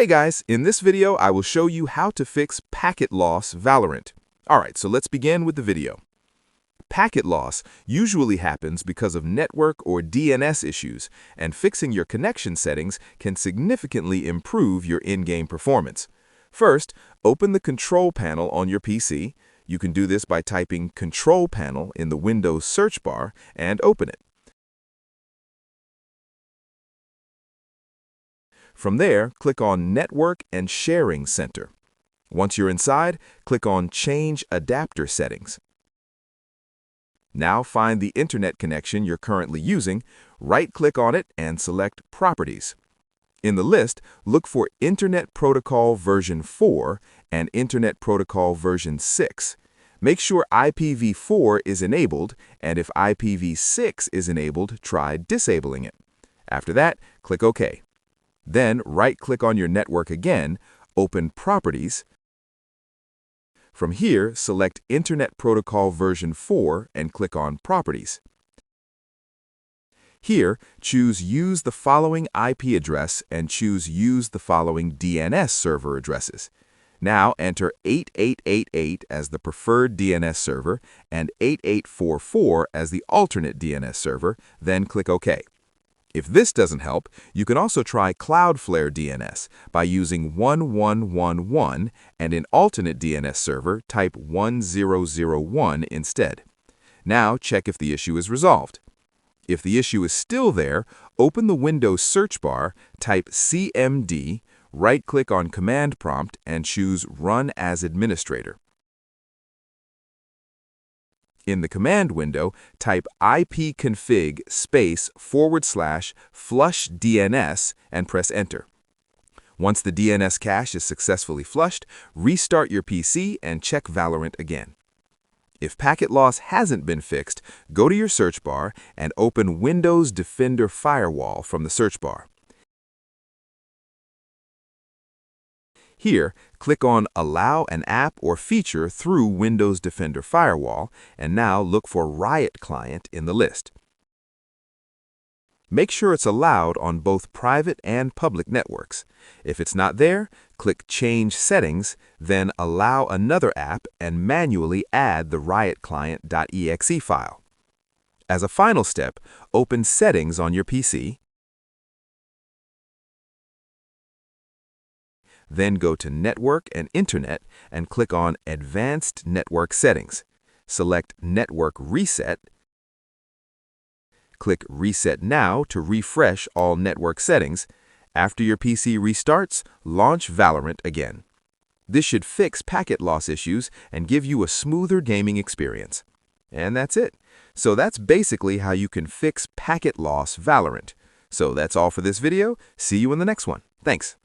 Hey guys, in this video I will show you how to fix packet loss Valorant. Alright, so let's begin with the video. Packet loss usually happens because of network or DNS issues, and fixing your connection settings can significantly improve your in-game performance. First, open the control panel on your PC. You can do this by typing Control Panel in the Windows search bar and open it. From there, click on Network and Sharing Center. Once you're inside, click on Change Adapter Settings. Now find the internet connection you're currently using, right-click on it and select Properties. In the list, look for Internet Protocol version 4 and Internet Protocol version 6. Make sure IPv4 is enabled, and if IPv6 is enabled, try disabling it. After that, click OK. Then right-click on your network again, open Properties. From here, select Internet Protocol version 4 and click on Properties. Here, choose Use the following IP address and choose Use the following DNS server addresses. Now enter 8888 as the preferred DNS server and 8844 as the alternate DNS server, then click OK. If this doesn't help, you can also try Cloudflare DNS by using 1111 and in alternate DNS server, type 1001 instead. Now check if the issue is resolved. If the issue is still there, open the Windows search bar, type CMD, right-click on Command Prompt and choose Run as Administrator. In the command window, type ipconfig /flush DNS and press Enter. Once the DNS cache is successfully flushed, restart your PC and check Valorant again. If packet loss hasn't been fixed, go to your search bar and open Windows Defender Firewall from the search bar. Here, click on Allow an app or feature through Windows Defender Firewall, and now look for Riot Client in the list. Make sure it's allowed on both private and public networks. If it's not there, click Change Settings, then Allow another app and manually add the riotclient.exe file. As a final step, open Settings on your PC. Then go to Network and Internet and click on Advanced Network Settings. Select Network Reset. Click Reset Now to refresh all network settings. After your PC restarts, launch Valorant again. This should fix packet loss issues and give you a smoother gaming experience. And that's it. So that's basically how you can fix packet loss Valorant. So that's all for this video. See you in the next one. Thanks.